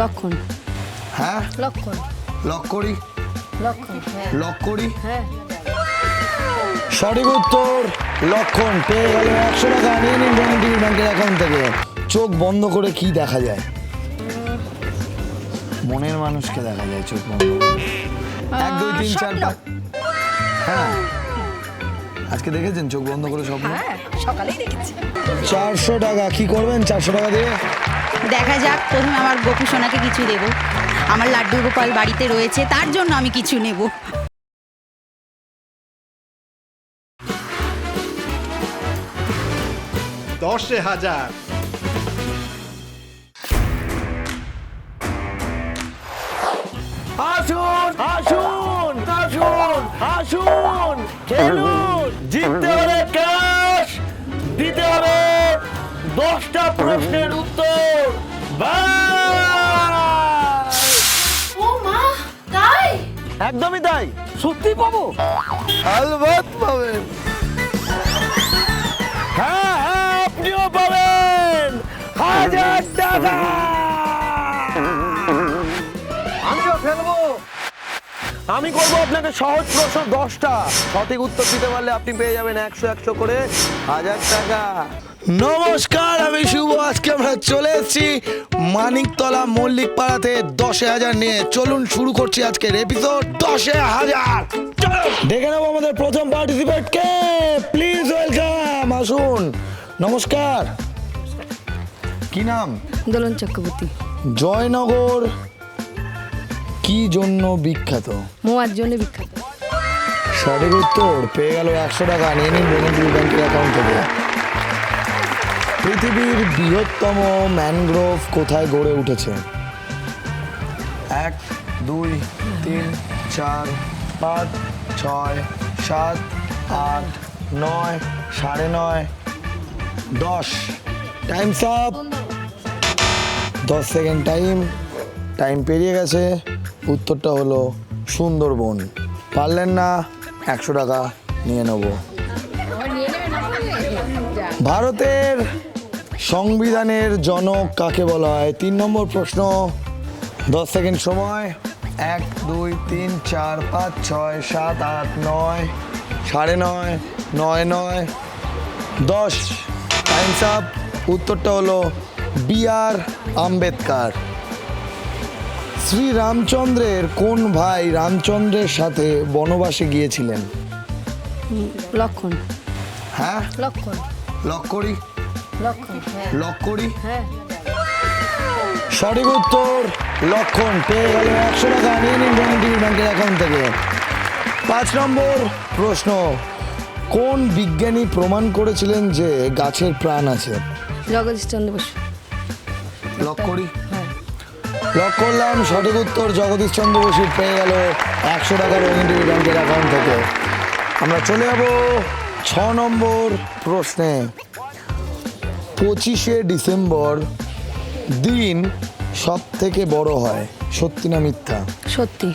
লক্ষণ। হ্যাঁ লক্ষণ। লক করি লক্ষণ। হ্যাঁ। লক করি হ্যাঁ। সঠিক উত্তর লক্ষণ। পেয়ে গেল 100 টাকা। নিয়ে নিন রঙিন টিভি ব্যাংকের অ্যাকাউন্ট থেকে। চোখ বন্ধ করে কি দেখা যায়? মনের মানুষকে দেখা যায় চোখ বন্ধ করে। 1 2 3 4 5। হ্যাঁ আজকে দেখেছেন চোখ বন্ধ করে স্বপ্ন? হ্যাঁ সকালেই দেখেছি। 400 টাকা। কি করবেন 400 টাকা দিয়ে? দেখা যাক, প্রথমে আমার গোপু সোনাকে কিছু দেব। আমার লাড্ডু গোপাল বাড়িতে রয়েছে, তার জন্য আমি কিছু নেব। দশে হাজার। আসুন আসুন আসুন আসুন, খেলুন। জিততে হলে ক্যাশ, দিতে হবে 10টা প্রশ্নের উত্তর। ব্যাস! ও মা, তাই? একদমই তাই। সত্যি পাবো? আলবাত পাবেন। হ্যাঁ হ্যাঁ, আপনিও পাবেন 1000 টাকা। আমিও খেলবো। আমি করবো আপনাকে সহজ প্রশ্ন 10টা। সঠিক উত্তর দিতে পারলে আপনি পেয়ে যাবেন 100 করে 1000 টাকা। নমস্কার, আমি শুভ। আজকে আমরা চলে এসেছি মানিকতলা মল্লিক পাড়াতে 10,000 নিয়ে। চলুন শুরু করছি আজকের এপিসোড 10,000। দেখে নেবো আমাদের প্রথম পার্টিসিপেন্ট কে। প্লিজ ওয়েলকাম, আসুন। নমস্কার, কি নাম? দোলন চক্রবর্তী। জয়নগর কি জন্য বিখ্যাত? মোয়ার জন্য বিখ্যাত। সঠিক উত্তর। পেয়ে গেল 100 টাকা। নিয়ে নিন বন্ধু ব্যাংকের অ্যাকাউন্ট থেকে। পৃথিবীর বৃহত্তম ম্যানগ্রোভ কোথায় গড়ে উঠেছে? 1 2 3 4 5 6 7 8 9 9:30 10। Times up. 10 সেকেন্ড টাইম পেরিয়ে গেছে। উত্তরটা হলো সুন্দরবন। পারলেন না, 100 টাকা নিয়ে নেব। ভারতের সংবিধানের জনক কাকে বলা হয়? 3 নম্বর প্রশ্ন। 10 সেকেন্ড সময়। 1 2 3 4 5 6 7 8 9 9:30 9 10। Times up. উত্তরটা হলো B.R. আম্বেদকর। শ্রী রামচন্দ্রের কোন ভাই রামচন্দ্রের সাথে বনবাসে গিয়েছিলেন? লক্ষণ। হ্যাঁ লক্ষণ। লক করি লক্ষণ। হ্যাঁ। লক করি হ্যাঁ। সঠিক উত্তর লক্ষণ। পেয়ে গেল 100 টাকা। নিয়ে নিন রঙিন টিভি ব্যাংকের অ্যাকাউন্ট থেকে। 5 নম্বর প্রশ্ন। কোন বিজ্ঞানী প্রমাণ করেছিলেন যে গাছের প্রাণ আছে? জগদীশ চন্দ্র বসু। লক করি হ্যাঁ। লক করলাম। সঠিক উত্তর জগদীশ চন্দ্র বসু। পেয়ে গেল 100 টাকা রঙিন টিভি ব্যাংকের অ্যাকাউন্ট থেকে। আমরা চলে যাব 6 নম্বর প্রশ্নে। 25শে ডিসেম্বর দিন সব থেকে বড় হয়, সত্যি না মিথ্যা? সত্যি।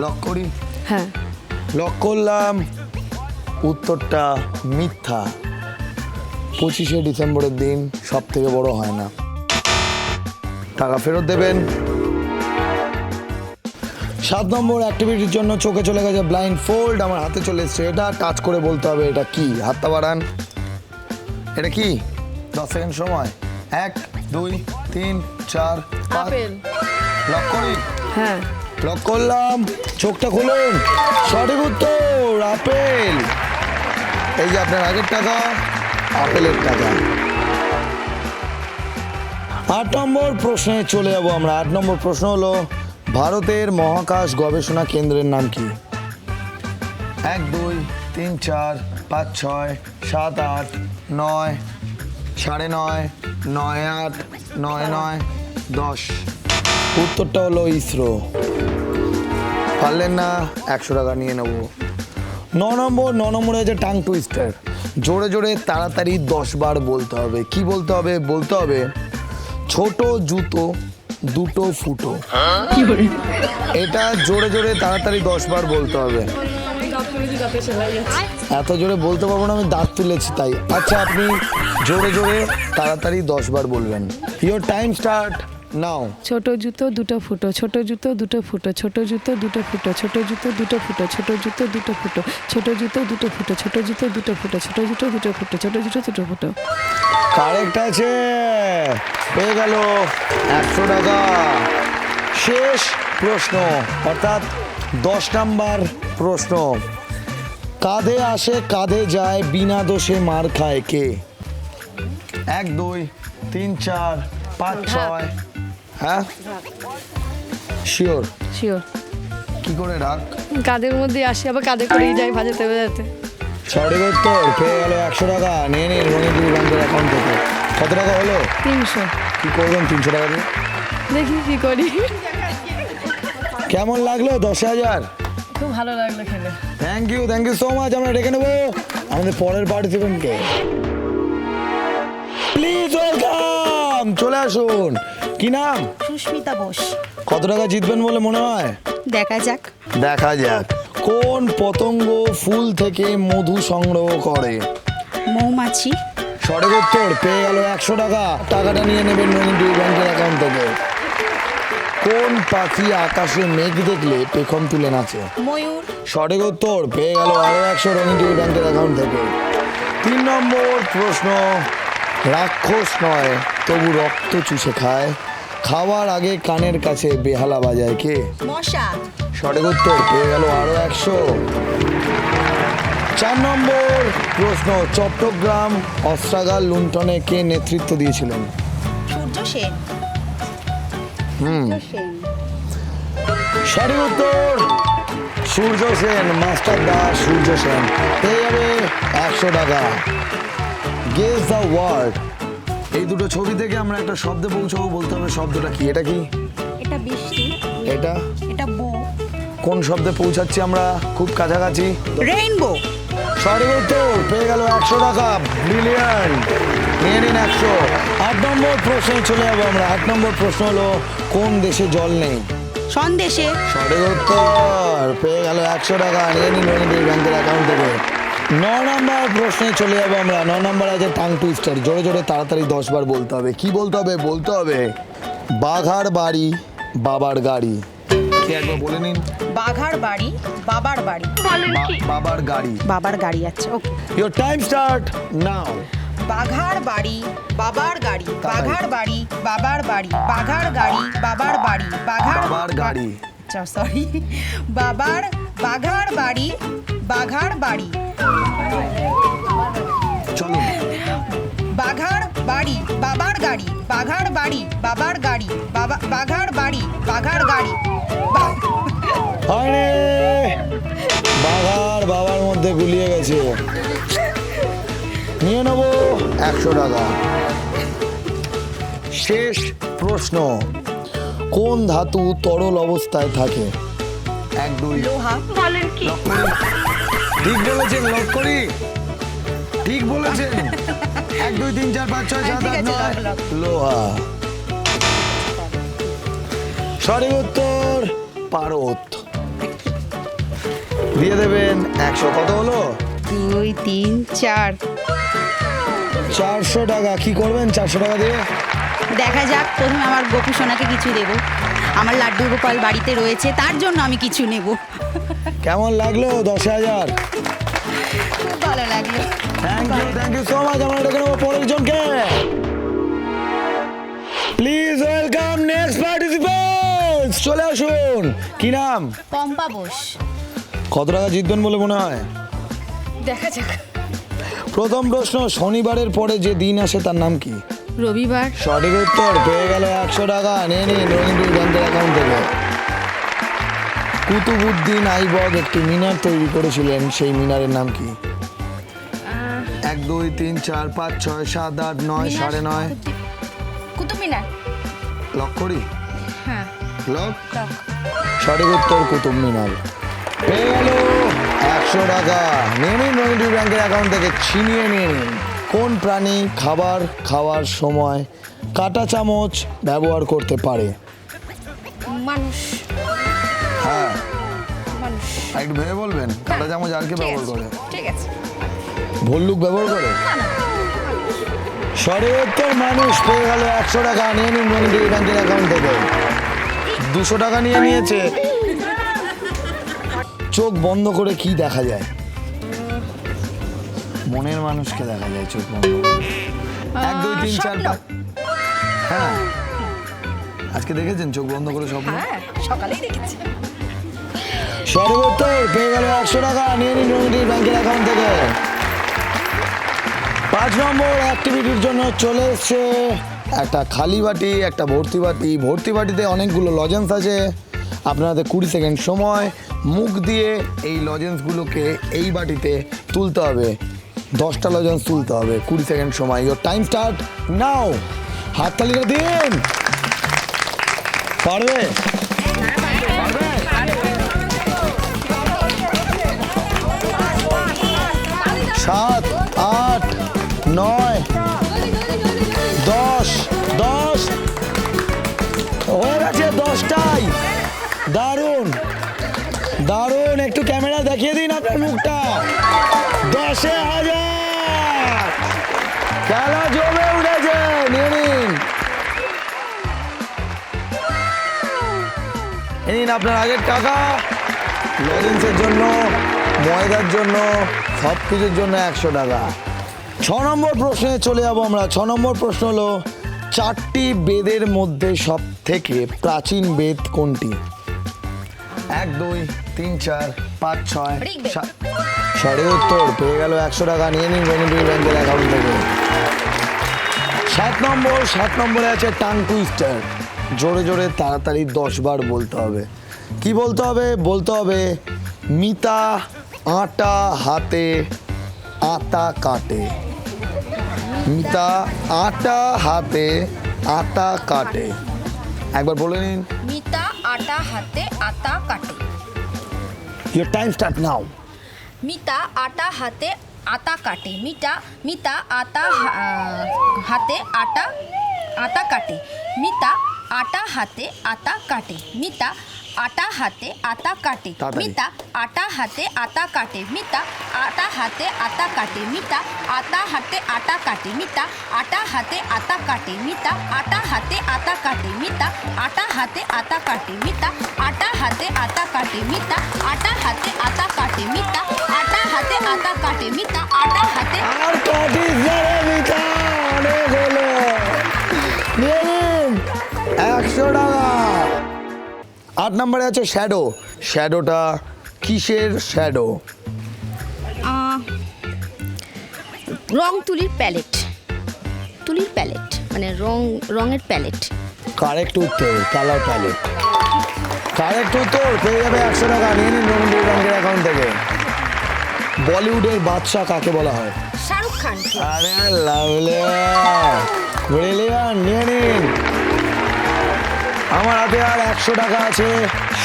লক করি হ্যাঁ। লক করলাম। উত্তরটা মিথ্যা। 25শে ডিসেম্বরের দিন সব থেকে বড় হয় না। টাকা ফেরত দেবেন। 7 নম্বর অ্যাক্টিভিটির জন্য চোখে চলে গেছে ব্লাইন্ড ফোল্ড। আমার হাতে চলে এসছে। এটা টাচ করে বলতে হবে এটা কি। হাতটা বাড়ান। এটা কি? 10 সেকেন্ড সময়। 1 2 3 4 5। আপেল। লক করি হ্যাঁ। লক করলাম। চোখটা খুলুন। সঠিক উত্তর আপেল। এই যে আপনার আগের টাকা, আপেলের টাকা। 8 নম্বর প্রশ্নে চলে যাব আমরা। 8 নম্বর প্রশ্ন হলো ভারতের মহাকাশ গবেষণা কেন্দ্রের নাম কি? 1 2 3 4 5 6 7 8 9 9:30 9 8 9 9 10। উত্তরটা হলো ইসরো। পারলেন না, 100 টাকা নিয়ে নেব। 9 নম্বরে আছে টাং টুইস্টার। জোরে জোরে তাড়াতাড়ি 10 বার বলতে হবে। কি বলতে হবে? বলতে হবে ছোট জুতো দুটো ফুটো। এটা জোরে জোরে তাড়াতাড়ি 10 বার বলতে হবে। এত জোরে বলতে পারবো না, আমি দাঁত তুলেছি তাই। আচ্ছা, আপনি জোরে জোরে তাড়াতাড়ি 10 বার বলবেন। ইয়োর টাইম স্টার্ট নাও। ছোট জুতো দুটো ফুটো, ছোট জুতো দুটো ফুটো, ছোট জুতো দুটো ফুটো, ছোট জুতো দুটো ফুটো, ছোট জুতো দুটো ফুটো, ছোট জুতো দুটো ফুটো, ছোট জুতো দুটো ফুটো, ছোট জুতো দুটো ফুটো, ছোট জুতো দুটো ফুটো। কারেক্ট আছে, পেয়ে গেল 100 টাকা। শেষ প্রশ্ন অর্থাৎ 10 নাম্বার প্রশ্ন। কাঁধে আসে কাঁধে যায়, বিনা দোষে মার খায় কে? 1 2 3 4 5 6। হ্যাঁ শিওর? শিওর। কি করে ডাক? কাদের মধ্যে আসে আবার কাঁধে করেই যায় ভাজাতে ভাজাতে। সঠিক উত্তর, পেয়ে গেল 100 টাকা। নিয়ে নিন রঙিন ব্যাংকের অ্যাকাউন্ট থেকে। কত টাকা হলো? 300। কি করবেন 300 টাকা দিয়ে? দেখি কি করি। কেমন লাগলো 10,000? খুব ভালো লাগলো খেলে। Thank you so much. আমরা ডেকে নেবো আমাদের পরের পার্টিসিপেন্টকে। প্লিজ ওয়েলকাম, চলে আসুন। কি নাম? সুস্মিতা বোস। কত টাকা জিতবেন বলে মনে হয়? দেখা যাক। দেখা যাক। কোন পতঙ্গ ফুল থেকে মধু সংগ্রহ করে? মৌমাছি। সঠিক উত্তর, পেয়ে গেল 100 টাকা। টাকাটা নিয়ে নেবেন রঙিন ব্যাংকের অ্যাকাউন্ট থেকে। কোন পাখি আকাশে মেঘ দেখলে পেখম তুলে নাচে? ময়ূর। সঠিক উত্তর, পেয়ে গেল আরো 100 রঙিন ব্যাংকের অ্যাকাউন্ট থেকে। 3 নম্বর প্রশ্ন। রাক্ষস নয় তবু রক্ত চুষে খায়, খাওয়ার আগে কানের কাছে বেহালা বাজায় কে? মশা। সঠিক উত্তর, পেয়ে গেল আরো 100। 4 নম্বর প্রশ্ন। চট্টগ্রাম অস্ত্রাগার লুণ্ঠনে কে নেতৃত্ব দিয়েছিলেন? সূর্য সেন। সঠিক উত্তর, সূর্য সেন, মাস্টার দাস সূর্য সেন। পেয়ে যাবে 100 টাকা। Guess the word. এই দুটো ছবি থেকে আমরা একটা শব্দে পৌঁছাবো, বলতে হবে শব্দটা কি। এটা কি? এটা বৃষ্টি। এটা? এটা বো। কোন শব্দে পৌঁছাচ্ছি আমরা? খুব কাছাকাছি। রেইনবো। সঠিক উত্তর, পেয়ে গেল 100 টাকা। ব্রিলিয়ান্ট, নিয়ে নিন 100। 8 নম্বর প্রশ্নে চলে যাবো আমরা। 8 নম্বর প্রশ্ন হলো কোন দেশে জল নেই? সন্দেশে। সঠিক উত্তর, পেয়ে গেল 100 টাকা। নিয়ে নিন রণবীর ব্যাংকের অ্যাকাউন্ট থেকে। 9 নম্বর প্রশ্নে চলে যাবো আমরা। 9 নম্বর আছে টাং টুইস্টার। জোরে জোরে তাড়াতাড়ি 10 বার বলতে হবে। কি বলতে হবে? বলতে হবে বাঘার বাড়ি বাবার গাড়ি। কি একবার বলে নিন? বাঘার বাড়ি বাবার বাড়ি। বাবার গাড়ি। বাবার গাড়ি। আচ্ছা okay. Your time start now. বাঘার বাড়ি বাবার গাড়ি, বাঘার বাড়ি বাবার বাড়ি, বাঘার গাড়ি বাবার বাড়ি, বাবার গাড়ি। আচ্ছা সরি। বাঘার বাড়ি বাঘার বাড়ি। চলো। বাঘার বাড়ি বাবার গাড়ি, বাঘার বাড়ি বাবার গাড়ি, বাঘার বাড়ি বাঘার গাড়ি। আরে বাঘার বাবার মধ্যে গুলিয়ে গেছে। নিয়ে নেবো 100 টাকা। শেষ প্রশ্ন। কোন ধাতু তরল অবস্থায় থাকে? 1 2। লোহা। ঠিক বলেছেন, লক করি। ঠিক বলেছেন। 1 2 3 4 5 6 7 8 9। লোহা। সঠিক উত্তর পারদ। দিয়ে দেবেন 100। কত হলো? 2 3 4। 400 টাকা। কি করবেন 400 টাকা দিয়ে? দেখা যাক। প্রথমে আমার গোপু সোনাকে কিছু দেবো। আমার লাড্ডু গোপাল বাড়িতে রয়েছে, তার জন্য আমি কিছু নেব। কেমন লাগলো 10,000? খুব ভালো লাগলো। Thank you so much. আমরা ডেকে নেবো পরের জনকে। Please welcome next participants. চলে আসুন। কি নাম? পম্পা বোস। কত টাকা জিতবেন বলে মনে হয়? দেখা যাক। প্রথম প্রশ্ন। শনিবারের পরে যে দিন আসে তার নাম কি? রবিবার। সঠিক উত্তর, পেয়ে গেল 100 টাকা। নিয়ে নিন রবীন্দ্র ব্যাংকের অ্যাকাউন্ট থেকে। কুতুবউদ্দিন আইবক একটি মিনার তৈরি করেছিলেন, সেই মিনারের নাম কি? 1 2 3 4 5 6 7 8 9 9:30। কুতুব মিনার। লক করি? হ্যাঁ। লক। সঠিক উত্তর কুতুব মিনার। পেয়ে গেল 100 টাকা। নিয়ে নিন রবীন্দ্র ব্যাংকের অ্যাকাউন্ট থেকে। ছিনিয়ে নিয়ে নিন। কোন প্রাণী খাবার খাওয়ার সময় কাঁটা চামচ ব্যবহার করতে পারে? মানুষ। হ্যাঁ, মানুষ। একটু ভেবে বলবেন। কাঁটা চামচ আর কে ব্যবহার করে? ঠিক আছে। ভল্লুক ব্যবহার করে? সঠিক উত্তর মানুষ পেয়ে গেল 100 টাকা। নিয়ে নিন মনিটরি ব্যাংকের অ্যাকাউন্ট থেকে। 200 টাকা নিয়ে নিয়েছে। চোখ বন্ধ করে কি দেখা যায়? মনের মানুষকে দেখা যায় চোখ বন্ধ করে। 1 2 3 4 স্বপ্ন। 5। হ্যাঁ, আজকে দেখেছেন চোখ বন্ধ করে স্বপ্ন? হ্যাঁ সকালেই দেখেছি। সঠিক উত্তর পেয়ে গেল 100 টাকা। নিয়ে নিন মনিটরি ব্যাংকের অ্যাকাউন্ট থেকে। 5 নম্বর অ্যাক্টিভিটির জন্য চলে এসছে একটা খালি বাটি, একটা ভর্তি বাটি। ভর্তি বাটিতে অনেকগুলো লজেন্স আছে। আপনাদের 20 সেকেন্ড সময়। মুখ দিয়ে এই লজেন্সগুলোকে এই বাটিতে তুলতে হবে। 10টা লজেন্স তুলতে হবে। 20 সেকেন্ড সময়। Your time start now. হাততালিটা দিন। পারবে? পারবে? 7 8 9 10 10 হয়ে গেছে 10টাই। দারুণ দারুণ। একটু ক্যামেরা দেখিয়ে দিন আপনার মুখটা। 10,000 খেলা জমে উঠেছে। নিয়ে নিন। নিন আপনার আগের টাকা। লজেন্সের জন্য, ময়দার জন্য, সব কিছুর জন্য 100 টাকা। 6 নম্বর প্রশ্নে চলে যাবো আমরা। 6 নম্বর প্রশ্ন হলো 4টি বেদের মধ্যে সব থেকে প্রাচীন বেদ কোনটি? 1 2 3 4 5 6 ঋগ্বেদ। 7। সঠিক উত্তর পেয়ে গেল 100 টাকা। নিয়ে নিন মনিটরি ব্যাংকের অ্যাকাউন্ট থেকে। 7 নম্বরে আছে টাং টুইস্টার। জোরে জোরে তাড়াতাড়ি 10 বার বলতে হবে। কি বলতে হবে? বলতে হবে মিতা আটা হাতে আতা কাটে। মিতা আটা হাতে আতা কাটে। একবার বলে নিন। মিতা আটা হাতে আটা কাটে। ইয়োর টাইম স্টার্ট নাও। মিতা আটা হাতে আটা কাটে। মিতা আটা হাতে আটা কাটে। মিতা আটা হাতে আটা কাটে। মিতা আটা হাতে আটা কাটে। তাড়াতাড়ি। মিতা আটা হাতে আটা কাটে। মিতা আটা হাতে আটা কাটে। মিতা আটা হাতে আটা কাটে। মিতা আটা হাতে আটা কাটে। মিতা আটা হাতে আটা কাটে। মিতা আটা হাতে আটা কাটে। মিতা আটা হাতে আটা কাটে। মিতা আটা হাতে আটা কাটে। মিতা আটা হাতে আটা কাটে। মিতা আটা হাতে আর কাটিস না রে মিতা, অনেক হলো। নিয়ে নিন 100 টাকা। 8 নম্বরে আছে শ্যাডো। শ্যাডোটা কিসের শ্যাডো? রং তুলির প্যালেট। তুলির প্যালেট মানে রঙের প্যালেট। কারেক্ট উত্তর কালার প্যালেট। কারেক্ট উত্তর পেয়ে যাবে 100 টাকা। নিয়ে নিন মনিটরি ব্যাংকের অ্যাকাউন্ট থেকে। বলিউডের বাদশা কাকে বলা হয়? শাহরুখ খান। আরে লাভলি, ব্রিলিয়ান্ট। নিয়ে নিন। আমার হাতে আর 100 টাকা আছে।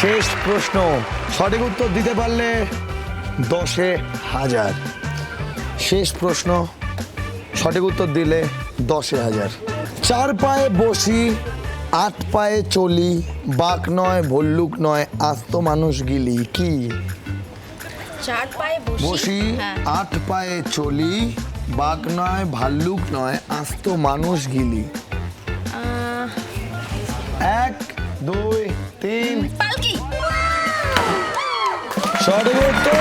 শেষ প্রশ্ন। সঠিক উত্তর দিতে পারলে 10,000। শেষ প্রশ্ন। সঠিক উত্তর দিলে 10,000। 4 পায়ে বসি 8 পায়ে চলি, বাঘ নয় ভল্লুক নয় আস্ত মানুষ গিলি। কি? 4 পায়ে বসি হ্যাঁ। 8 পায়ে চলি, বাঘ নয় ভাল্লুক নয় আস্ত মানুষ গিলি। 1 2 3। পালকি। সঠিক উত্তর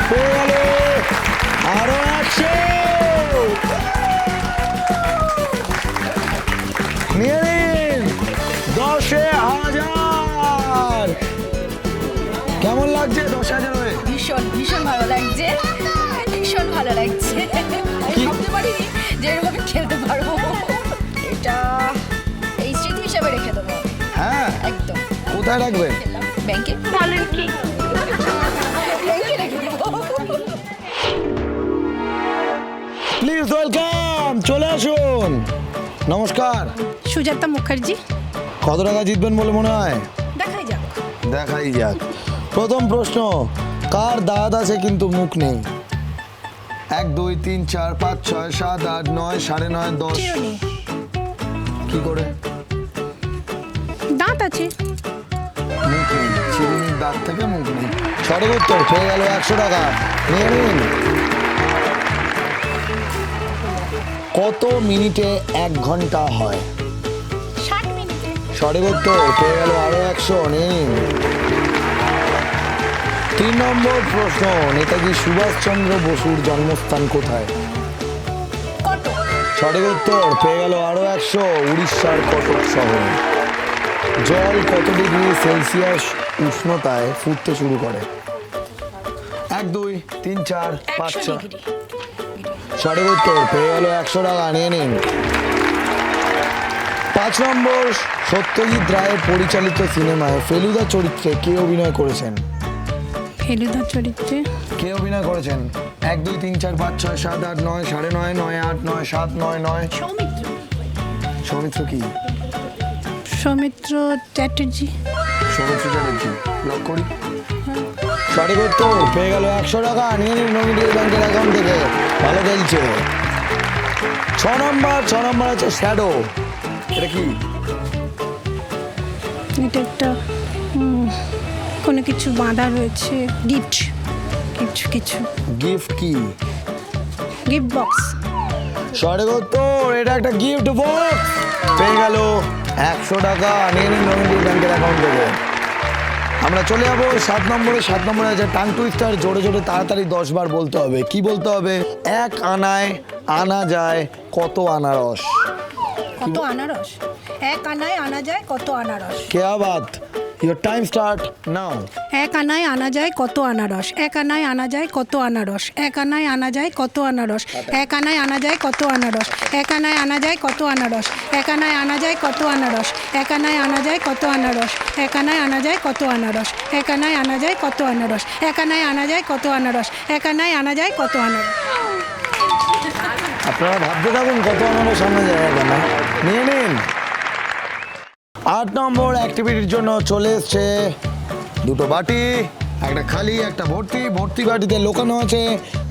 পেয়ে গেল আরো 100। নিয়ে নিন 10,000। কেমন লাগছে 10,000 হয়ে? ভীষণ ভীষণ ভালো লাগছে। ভীষণ ভালো লাগছে। আমি কি? ভাবতে পারিনি যে এরকম খেলতে পারবো। এটা এই স্মৃতি হিসাবে রেখে দেবো। হ্যাঁ, একদম। কোথায় রাখবেন? ব্যাংকে। বলেন কি? ব্যাংকে রেখে দেবো। প্লিজ ওয়েলকাম, চলে আসুন। নমস্কার। সুজাতা মুখার্জি। কত টাকা জিতবেন বলে মনে হয়? দেখাই যাক। দেখাই যাক। প্রথম প্রশ্ন, কার দাঁত আছে কিন্তু মুখ নেই? 1 2 3 4 5 6 7 8 9 9.5 10। চিরুনি। কি করে? দাঁত আছে। মুখ নেই। চিরুনির দাঁত থেকে মুখ নেই। সঠিক উত্তর পেয়ে গেল 100 টাকা। নিয়ে নিন। কত মিনিটে 1 ঘন্টা হয়? 60 মিনিটে। সঠিক উত্তর, পেয়ে গেল আরো 100। নিন 3 নম্বর প্রশ্ন, নেতাজি সুভাষচন্দ্র বসুর জন্মস্থান কোথায়? কত? সঠিক উত্তর, পেয়ে গেল আরো 100। উড়িষ্যার কটক শহর। জল কত ডিগ্রি সেলসিয়াস উষ্ণতায় ফুটতে শুরু করে? 1 2 3 4 5 100 6। ডিগ্রি। সঠিক উত্তর, পেয়ে গেল 100 টাকা। নিয়ে নিন 5 নম্বর, সত্যজিৎ রায়ের পরিচালিত সিনেমায় ফেলুদা চরিত্রে কে অভিনয় করেছেন? ফেলুদা চরিত্রে কে অভিনয় করেছেন? 1 2 3 4 5 6 7 8 9 9.5 9 8 9 7 9 9। সৌমিত্র। সৌমিত্র কি? সৌমিত্র চ্যাটার্জি। সৌমিত্র চ্যাটার্জি। লক করি। সঠিক উত্তর, পেয়ে গেল 100 টাকা। নিয়ে নিন নমিডিয়াল ব্যাংকের অ্যাকাউন্ট থেকে। ভালো খেলছে। 6 নম্বর আছে শ্যাডো। এটা কি? এটা একটা কোনো কিছু বাঁধা রয়েছে, গিফট কিছু গিফট কি? Gift box. সঠিক উত্তর, এটা একটা গিফট বক্স। পেয়ে গেল 100 টাকা। নিয়ে নিন নমিডিয়াল ব্যাংকের অ্যাকাউন্ট থেকে। আমরা চলে যাবো 7 নম্বরে। 7 নম্বরে আছে টাং টুইস্টার। জোরে জোরে তাড়াতাড়ি 10 বার বলতে হবে। কি বলতে হবে? 1 আনায় আনা যায় কত আনারস? কত আনারস? 1 আনায় আনা যায় কত আনারস? क्या बात, your time start now। 1 আনায় আনা যায় কত আনারস? 1 আনায় আনা যায় কত আনারস? 1 আনায় আনা যায় কত আনারস? 1 আনায় আনা যায় কত আনারস? 1 আনায় আনা যায় কত আনারস? 1 আনায় আনা যায় কত আনারস? 1 আনায় আনা যায় কত আনারস? 1 আনায় আনা যায় কত আনারস? 1 আনায় আনা যায় কত আনারস? 1 আনায় আনা যায় কত আনারস? 1 আনায় আনা যায় কত আনারস? আপনারা ভাবতে থাকুন কত আনারস আনা যায় না। নিয়ে নিন 8 নম্বর অ্যাক্টিভিটির জন্য চলে এসছে 2টো বাটি, একটা খালি একটা ভর্তি। ভর্তি বাটিতে লোকানো আছে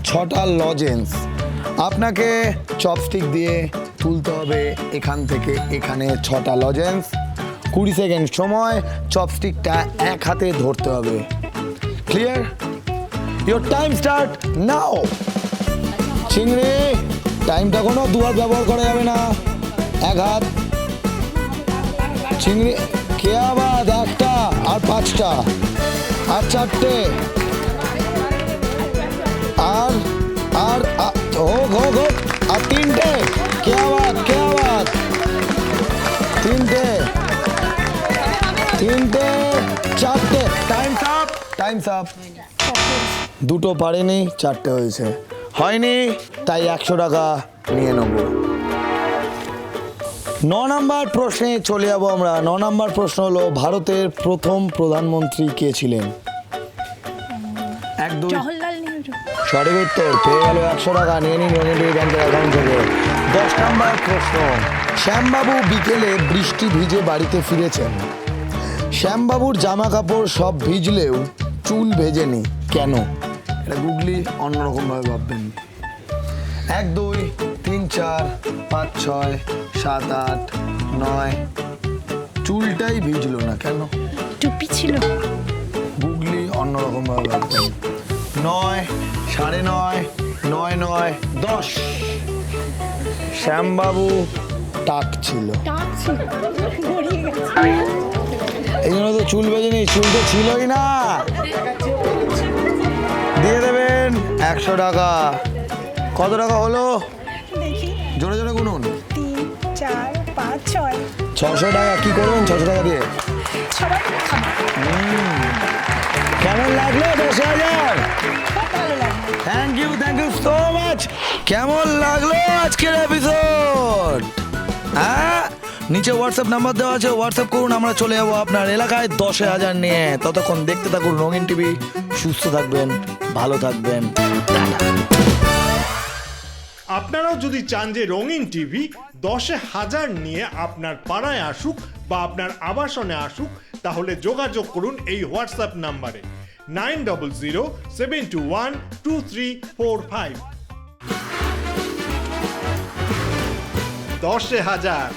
6টা লজেন্স। আপনাকে চপস্টিক দিয়ে তুলতে হবে এখান থেকে এখানে 6টা লজেন্স। 20 সেকেন্ড সময়। চপস্টিকটা এক হাতে ধরতে হবে। ক্লিয়ার? ইয়োর টাইম স্টার্ট নাও। চিংড়ি, টাইমটা কোনো 2 হাত ব্যবহার করা যাবে না, 1 হাত। চিংড়ি, কে আবার? 1টা আর 5টা আর 4টে আর আর হোক হোক হোক আর 3টে। কে আবার? 3টে 4টে। Times up. 2টো পারেনি, 4টে হয়েছে। হয়নি, তাই 100 টাকা নিয়ে নেব। 9 নম্বর প্রশ্নে চলে যাবো আমরা। 9 নম্বর প্রশ্ন হলো ভারতের প্রথম প্রধানমন্ত্রী কে ছিলেন? 1 2। জওহরলাল নেহরু। সঠিক উত্তর, পেয়ে গেল 100 টাকা। নিয়ে নিন ইউনিটি ব্যাংকের অ্যাকাউন্ট থেকে। 10 নম্বর প্রশ্ন, শ্যামবাবু বিকেলে বৃষ্টি ভিজে বাড়িতে ফিরেছেন। শ্যামবাবুর জামা কাপড় সব ভিজলেও চুল ভেজেনি কেন? এটা গুগলি অন্যরকম ভাবে ভাববেন। 1 2 3 4 5 6 7 8 9। চুলটাই ভিজলো না কেন? টুপি ছিল। গুগলি অন্যরকম ভাবে ভাববেন। 9 9:30 9 9 10। শ্যামবাবু টাক ছিল। এই জন্য তো চুল বেজেনি, চুল তো ছিলই না। দিয়ে দেবেন 100 টাকা। কত টাকা হলো? জোরে জোরে গুনুন। 3 4 5 6। 600 টাকা। কি করবেন 600 টাকা দিয়ে? সবাই খাবে। কেমন লাগলো 10,000? খুব ভালো লাগবে। Thank you so much. কেমন লাগলো আজকের এপিসোড? হ্যাঁ, নিচে হোয়াটসঅ্যাপ নাম্বার দেওয়া আছে, হোয়াটসঅ্যাপ করুন। আমরা চলে যাবো আপনার এলাকায় 10,000 নিয়ে। ততক্ষণ দেখতে থাকুন রঙিন টিভি। সুস্থ থাকবেন, ভালো থাকবেন। আপনারাও যদি চান যে রঙিন টিভি 10,000 নিয়ে আপনার পাড়ায় আসুক বা আপনার আবাসনে আসুক, তাহলে যোগাযোগ করুন এই হোয়াটসঅ্যাপ নাম্বারে 9007212345। 10,000